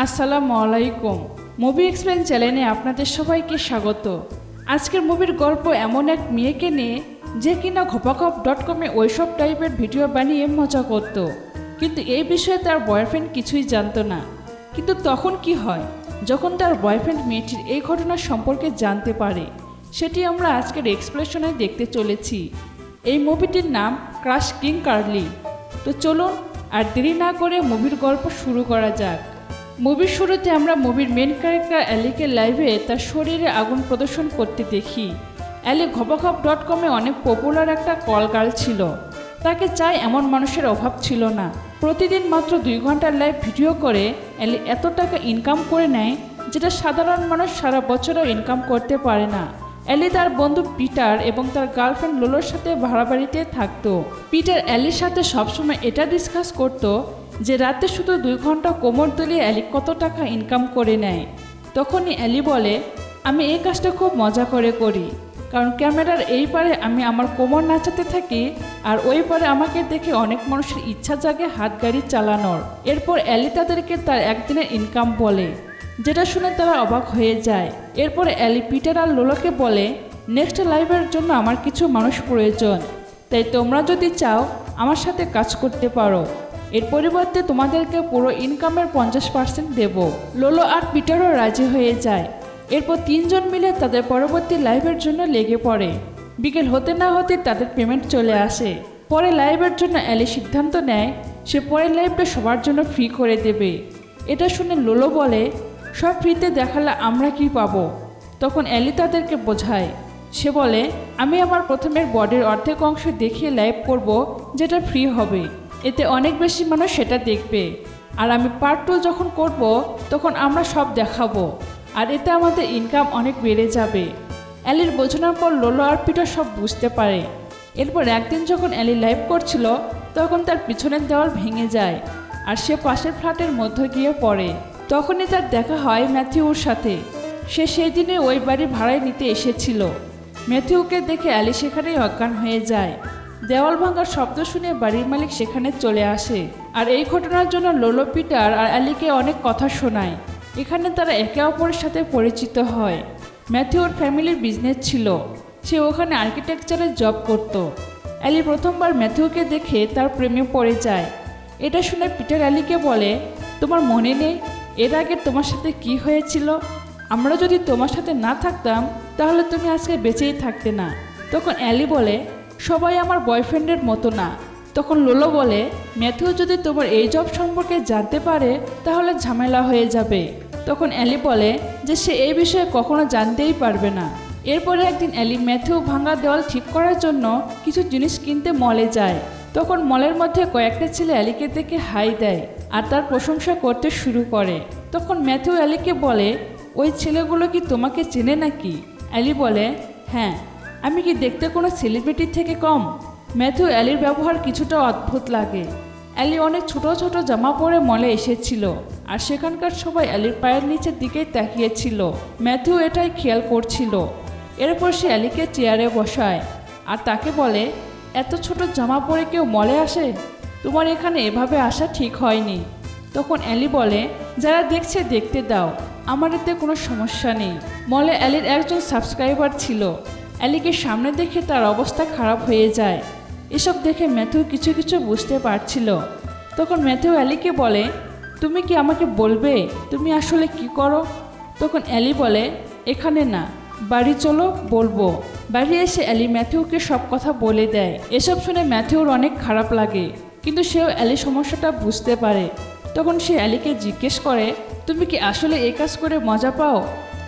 আসসালামু আলাইকুম। Movie explain চ্যানেলে আপনাদের সবাইকে স্বাগত। আজকের মুভির গল্প এমন এক মেয়েকে নিয়ে যে কিনা ঘপাঘপ.com ওইসব টাইপের ভিডিও বানিয়ে মজা করত, কিন্তু এই বিষয়ে তার বয়ফ্রেন্ড কিছুই জানতো না। কিন্তু তখন কি হয় যখন তার বয়ফ্রেন্ড মেয়েটির এই ঘটনা সম্পর্কে জানতে পারে, সেটি আমরা আজকের এক্সপ্লেশনে দেখতে চলেছি। এই মুভিটির নাম ক্রাশ কিং কার্লি। তো চলুন আর দেরি না করে মুভির গল্প শুরু করা যাক। মুভির শুরুতে আমরা মুভির মেন ক্যারেক্টার অ্যালিকে লাইভে তার শরীরে আগুন প্রদর্শন করতে দেখি। অ্যালি ঘপাঘপ.com অনেক পপুলার একটা কল গার্ল ছিল। তাকে চাই এমন মানুষের অভাব ছিল না। প্রতিদিন মাত্র 2 ঘন্টার লাইভ ভিডিও করে অ্যালি এত টাকা ইনকাম করে নেয় যেটা সাধারণ মানুষ সারা বছরও ইনকাম করতে পারে না। অ্যালি তার বন্ধু পিটার এবং তার গার্লফ্রেন্ড লোলোর সাথে ভাড়া বাড়িতে থাকতো। পিটার অ্যালির সাথে সবসময় এটা ডিসকাস করতো যে রাতে শুধু 2 ঘন্টা কোমর দুলিয়ে অ্যালি কত টাকা ইনকাম করে নেয়। তখনই অ্যালি বলে, আমি এই কাজটা খুব মজা করে করি, কারণ ক্যামেরার এই পারে আমি আমার কোমর নাচাতে থাকি আর ওই পারে আমাকে দেখে অনেক মানুষের ইচ্ছা জাগে হাত গাড়ি চালানোর। এরপর অ্যালি তাদেরকে তার একদিনের ইনকাম বলে, যেটা শুনে তারা অবাক হয়ে যায়। এরপরে অ্যালি পিটার আর লোলোকে বলে, নেক্সট লাইভের জন্য আমার কিছু মানুষ প্রয়োজন, তাই তোমরা যদি চাও আমার সাথে কাজ করতে পারো। এর পরিবর্তে তোমাদেরকে পুরো ইনকামের 50% দেব। লোলো আর পিটারও রাজি হয়ে যায়। এরপর 3 জন মিলে তাদের পরবর্তী লাইভের জন্য লেগে পড়ে। বিকেল হতে না হতে তাদের পেমেন্ট চলে আসে। পরে লাইভের জন্য অ্যালি সিদ্ধান্ত নেয় সে পরের লাইভটা সবার জন্য ফ্রি করে দেবে। এটা শুনে লোলো বলে, সব ফ্রিতে দেখালে আমরা কি পাবো? তখন অ্যালি তাদেরকে বোঝায়। সে বলে, আমি আমার প্রথমের বডির অর্ধেক অংশ দেখিয়ে লাইভ করব, যেটা ফ্রি হবে। এতে অনেক বেশি মানুষ সেটা দেখবে। আর আমি পার্ট 2 যখন করব তখন আমরা সব দেখাবো, আর এতে আমাদের ইনকাম অনেক বেড়ে যাবে। অ্যালির বোঝানোর পর লোলো আর পিটার সব বুঝতে পারে। এরপর একদিন যখন অ্যালি লাইভ করছিল তখন তার পিছনের দেওয়াল ভেঙে যায় আর সে পাশের ফ্ল্যাটের মধ্যে গিয়ে পড়ে। তখনই তার দেখা হয় ম্যাথিউর সাথে। সে সেই দিনে ওই বাড়ি ভাড়ায় নিতে এসেছিল। ম্যাথিউকে দেখে অ্যালি সেখানেই অজ্ঞান হয়ে যায়। দেওয়াল ভাঙার শব্দ শুনে বাড়ির মালিক সেখানে চলে আসে আর এই ঘটনার জন্য লোলো পিটার আর অ্যালিকে অনেক কথা শোনায়। এখানে তারা একে অপরের সাথে পরিচিত হয়। ম্যাথিউর ফ্যামিলির বিজনেস ছিল, সে ওখানে আর্কিটেকচারের জব করত। অ্যালি প্রথমবার ম্যাথিউকে দেখে তার প্রেমে পড়ে যায়। এটা শুনে পিটার অ্যালিকে বলে, তোমার মনে নেই এর আগে তোমার সাথে কি হয়েছিল? আমরা যদি তোমার সাথে না থাকতাম তাহলে তুমি আজকে বেঁচেই থাকতে না। তখন অ্যালি বলে, সবাই আমার বয়ফ্রেন্ডের মতো না। তখন লোলো বলে, ম্যাথিউ যদি তোমার এই জব সম্পর্কে জানতে পারে তাহলে ঝামেলা হয়ে যাবে। তখন অ্যালি বলে যে সে এই বিষয়ে কখনো জানতেই পারবে না। এরপরে একদিন অ্যালি ম্যাথিউ ভাঙা দেওয়াল ঠিক করার জন্য কিছু জিনিস কিনতে মলে যায়। তখন মলের মধ্যে কয়েকটা ছেলে অ্যালিকে দেখে হাই দেয় আর তার প্রশংসা করতে শুরু করে। তখন ম্যাথিউ অ্যালিকে বলে, ওই ছেলেগুলো কি তোমাকে চেনে নাকি? অ্যালি বলে, হ্যাঁ, আমি কি দেখতে কোনো সেলিব্রিটির থেকে কম? ম্যাথিউ অ্যালির ব্যবহার কিছুটা অদ্ভুত লাগে। অ্যালি অনেক ছোট ছোট জামা পরে মলে এসেছিল আর সেখানকার সবাই অ্যালির পায়ের নিচের দিকেই তাকিয়েছিল। ম্যাথিউ এটাই খেয়াল করছিল। এরপর সে অ্যালিকে চেয়ারে বসায় আর তাকে বলে, এত ছোট জামা পরে কেউ মলে আসে? তোমার এখানে এভাবে আসা ঠিক হয়নি। তখন অ্যালি বলে, যারা দেখছে দেখতে দাও, আমার এতে কোনো সমস্যা নেই। মলে অ্যালির একজন সাবস্ক্রাইবার ছিল। অ্যালিকে সামনে দেখে তার অবস্থা খারাপ হয়ে যায়। এসব দেখে ম্যাথিউ কিছু কিছু বুঝতে পারছিল। তখন ম্যাথিউ অ্যালিকে বলে, তুমি কি আমাকে বলবে তুমি আসলে কি করো? তখন অ্যালি বলে, এখানে না, বাড়ি চলো, বলবো। বাড়ি এসে অ্যালি ম্যাথিউকে সব কথা বলে দেয়। এসব শুনে ম্যাথিউর অনেক খারাপ লাগে, কিন্তু সেও অ্যালি সমস্যাটা বুঝতে পারে। তখন সে অ্যালিকে জিজ্ঞেস করে, তুমি কি আসলে এই কাজ করে মজা পাও?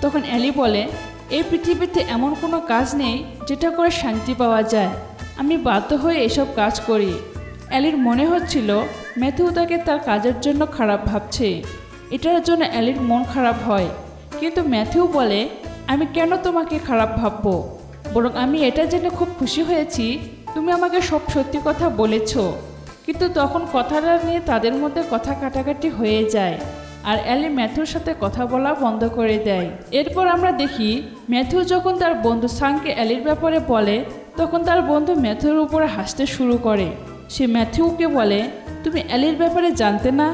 তখন অ্যালি বলে, এই পৃথিবীতে এমন কোনো কাজ নেই যেটা করে শান্তি পাওয়া যায়। আমি বাধ্য হয়ে এসব কাজ করি। অ্যালির মনে হচ্ছিল ম্যাথিউ তাকে তার কাজের জন্য খারাপ ভাবছে। এটার জন্য অ্যালির মন খারাপ হয়, কিন্তু ম্যাথিউ বলে, আমি কেন তোমাকে খারাপ ভাববো? বরং আমি এটা জেনে খুব খুশি হয়েছি তুমি আমাকে সব সত্যি কথা বলেছ। কিন্তু তখন কথাটা নিয়ে তাদের মধ্যে কথা কাটাকাটি হয়ে যায় আর অ্যালি ম্যাথিউর সাথে কথা বলা বন্ধ করে দেয়। এরপর আমরা দেখি ম্যাথিউ যখন তার বন্ধু সাংকে অ্যালির ব্যাপারে বলে তখন তার বন্ধু ম্যাথিউর উপরে হাসতে শুরু করে। সে ম্যাথিউকে বলে, তুমি অ্যালির ব্যাপারে জানতে না?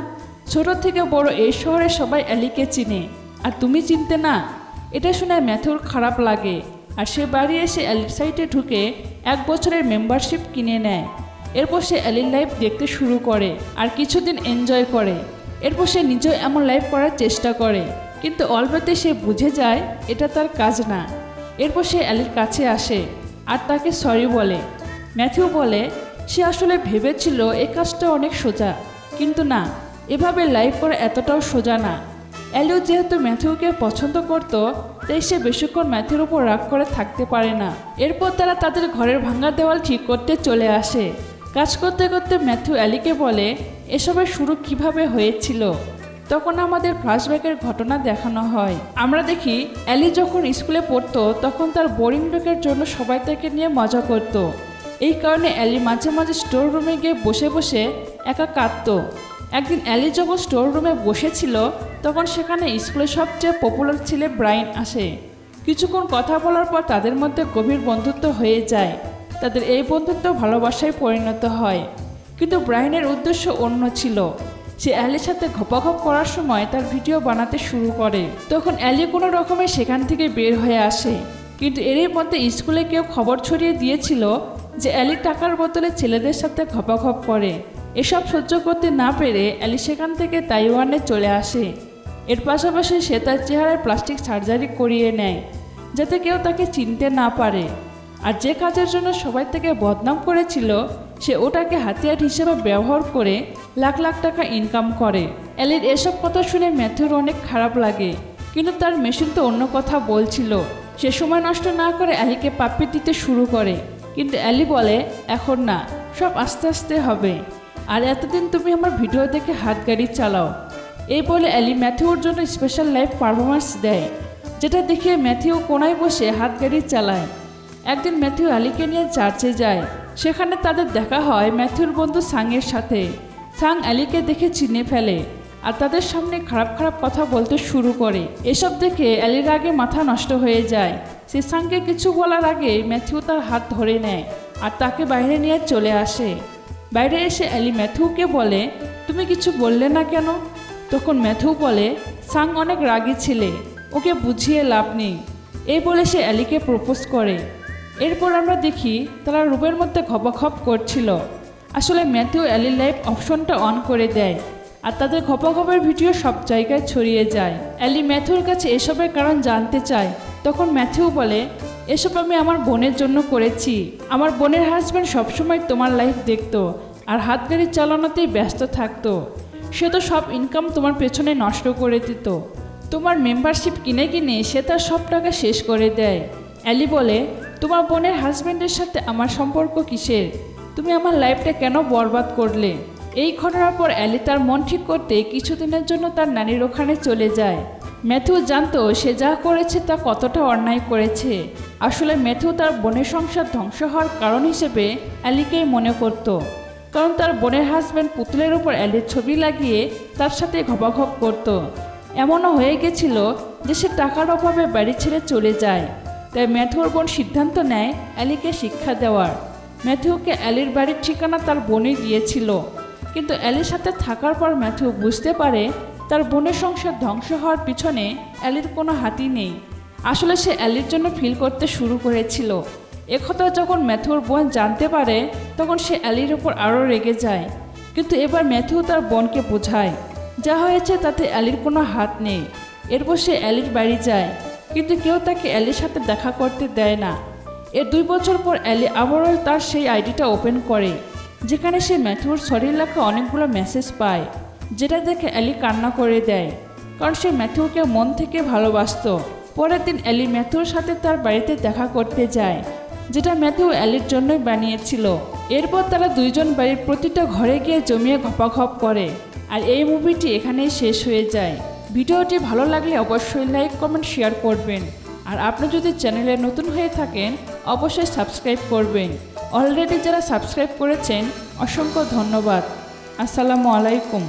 ছোট থেকে বড় এই শহরে সবাই অ্যালিকে চিনে, আর তুমি চিনতে না? এটা শুনে ম্যাথুর খারাপ লাগে, আর সে বাড়ি এসে অ্যালির সাইটে ঢুকে 1 বছরের মেম্বারশিপ কিনে নেয়। এরপর সে অ্যালির লাইফ দেখতে শুরু করে আর কিছুদিন এনজয় করে। এরপর সে নিজেও এমন লাইফ করার চেষ্টা করে, কিন্তু অল্পতে সে বুঝে যায় এটা তার কাজ না। এরপর সে অ্যালির কাছে আসে আর তাকে সরি বলে। ম্যাথিউ বলে সে আসলে ভেবেছিল এই কাজটা অনেক সোজা, কিন্তু না, এভাবে লাইফ করা এতটাও সোজা না। অ্যালিও যেহেতু ম্যাথিউকে পছন্দ করত, তাই সে বেশিক্ষণ ম্যাথিউর উপর রাগ করে থাকতে পারে না। এরপর তারা তাদের ঘরের ভাঙা দেওয়াল ঠিক করতে চলে আসে। কাজ করতে করতে ম্যাথিউ অ্যালিকে বলে এসবের শুরু কিভাবে হয়েছিল। তখন আমাদের ফ্ল্যাশব্যাকের ঘটনা দেখানো হয়। আমরা দেখি অ্যালি যখন স্কুলে পড়তো তখন তার বোরিং ব্রেকের জন্য সবাই তাকে নিয়ে মজা করত। এই কারণে অ্যালি মাঝে মাঝে স্টোর রুমে গিয়ে বসে বসে একা কাঁদত। একদিন অ্যালি যখন স্টোর রুমে বসেছিল তখন সেখানে স্কুলের সবচেয়ে পপুলার ছেলে ব্রাইন আসে। কিছুক্ষণ কথা বলার পর তাদের মধ্যে গভীর বন্ধুত্ব হয়ে যায়। তাদের এই বন্ধুত্ব ভালোবাসায় পরিণত হয়। কিন্তু ব্রাইনের উদ্দেশ্য অন্য ছিল। সে অ্যালির সাথে ঘপাঘপ করার সময় তার ভিডিও বানাতে শুরু করে। তখন অ্যালি কোনো রকমে সেখান থেকে বের হয়ে আসে, কিন্তু এরই মধ্যে স্কুলে কেউ খবর ছড়িয়ে দিয়েছিল যে অ্যালি টাকার বদলে ছেলেদের সাথে ঘপাঘপ করে। এসব সহ্য করতে না পেরে অ্যালি সেখান থেকে তাইওয়ানে চলে আসে। এর পাশাপাশি সে তার চেহারায় প্লাস্টিক সার্জারি করিয়ে নেয় যাতে কেউ তাকে চিনতে না পারে। আর যে কাজের জন্য সবাই তাকে বদনাম করেছিল সে ওটাকে হাতিয়ার হিসেবে ব্যবহার করে লাখ লাখ টাকা ইনকাম করে। অ্যালির এসব কথা শুনে ম্যাথিউর অনেক খারাপ লাগে, কিন্তু তার মেশিন তো অন্য কথা বলছিল। সে সময় নষ্ট না করে অ্যালিকে পাপ্পি দিতে শুরু করে, কিন্তু অ্যালি বলে এখন না, সব আস্তে আস্তে হবে। আর এতদিন তুমি আমার ভিডিও দেখে হাত গাড়ি চালাও। এই বলে অ্যালি ম্যাথিউর জন্য স্পেশাল লাইভ পারফরমেন্স দেয়, যেটা দেখে ম্যাথিউ কোনায় বসে হাত গাড়ি চালায়। একদিন ম্যাথিউ অ্যালিকে নিয়ে চার্চে যায়। সেখানে তাদের দেখা হয় ম্যাথিউর বন্ধু সাংয়ের সাথে। সাং অ্যালিকে দেখে চিনে ফেলে আর তাদের সামনে খারাপ খারাপ কথা বলতে শুরু করে। এসব দেখে অ্যালির আগে মাথা নষ্ট হয়ে যায়। সে সাংকে কিছু বলার আগে ম্যাথিউ তার হাত ধরে নেয় আর তাকে বাইরে নিয়ে চলে আসে। বাইরে এসে অ্যালি ম্যাথিউকে বলে তুমি কিছু বললে না কেন? তখন ম্যাথিউ বলে সাং অনেক রাগী ছিলে, ওকে বুঝিয়ে লাভ নেই। এই বলে সে অ্যালিকে প্রপোজ করে। এরপর আমরা দেখি তারা রুমের মধ্যে ঘপাঘপ করছিল। আসলে ম্যাথিউ অ্যালির লাইভ অপশনটা অন করে দেয় আর তাদের ঘপাঘপের ভিডিও সব জায়গায় ছড়িয়ে যায়। অ্যালি ম্যাথিউর কাছে এসবের কারণ জানতে চায়। তখন ম্যাথিউ বলে এসব আমি আমার বোনের জন্য করেছি। আমার বোনের হাজব্যান্ড সবসময় তোমার লাইফ দেখতো আর হাত গাড়ি চালানোতেই ব্যস্ত থাকতো। সে তো সব ইনকাম তোমার পেছনে নষ্ট করে দিত। তোমার মেম্বারশিপ কিনে কিনে সে তার সব টাকা শেষ করে দেয়। অ্যালি বলে তোমার বোনের হাজব্যান্ডের সাথে আমার সম্পর্ক কিসের? তুমি আমার লাইফটা কেন বরবাদ করলে? এই ঘটনার পর অ্যালি তার মন ঠিক করতে কিছুদিনের জন্য তার নানির ওখানে চলে যায়। ম্যাথিউ জানতো সে যা করেছে তা কতটা অন্যায় করেছে। আসলে ম্যাথিউ তার বোনের সংসার ধ্বংস হওয়ার কারণ হিসেবে অ্যালিকেই মনে করত, কারণ তার বোনের হাজব্যান্ড পুতুলের উপর অ্যালির ছবি লাগিয়ে তার সাথে ঘপাঘপ করত। এমনও হয়ে গেছিল যে সে টাকার অভাবে বাড়ি ছেড়ে চলে যায়। তাই ম্যাথিউর বোন সিদ্ধান্ত নেয় অ্যালিকে শিক্ষা দেওয়ার। ম্যাথিউকে অ্যালির বাড়ির ঠিকানা তার বোনই দিয়েছিল, কিন্তু অ্যালির সাথে থাকার পর ম্যাথিউ বুঝতে পারে তার বোনের সংসার ধ্বংস হওয়ার পিছনে অ্যালির কোনো হাতই নেই। আসলে সে অ্যালির জন্য ফিল করতে শুরু করেছিল। একথা যখন ম্যাথিউর বোন জানতে পারে তখন সে অ্যালির ওপর আরও রেগে যায়। কিন্তু এবার ম্যাথিউ তার বোনকে বোঝায় যা হয়েছে তাতে অ্যালির কোনো হাত নেই। এরপর সে অ্যালির বাড়ি যায়, কিন্তু কেউ তাকে অ্যালির সাথে দেখা করতে দেয় না। এর 2 বছর পর অ্যালি আবারও তার সেই আইডিটা ওপেন করে, যেখানে সে ম্যাথিউর শরীর লেখা অনেকগুলো মেসেজ পায়, যেটা দেখে অ্যালি কান্না করে দেয়, কারণ সে ম্যাথিউকে মন থেকে ভালোবাসত। পরের দিন অ্যালি ম্যাথিউর সাথে তার বাড়িতে দেখা করতে যায়, যেটা ম্যাথিউ অ্যালির জন্যই বানিয়েছিল। এরপর তারা দুইজন বাড়ির প্রতিটা ঘরে গিয়ে জমিয়ে ঘপাঘপ করে। আর এই মুভিটি এখানেই শেষ হয়ে যায়। ভিডিওটি ভালো লাগলে অবশ্যই লাইক, কমেন্ট, শেয়ার করবেন। আর আপনি যদি চ্যানেলে নতুন হয়ে থাকেন অবশ্যই সাবস্ক্রাইব করবেন। অলরেডি যারা সাবস্ক্রাইব করেছেন অসংখ্য ধন্যবাদ। আসসালামু আলাইকুম।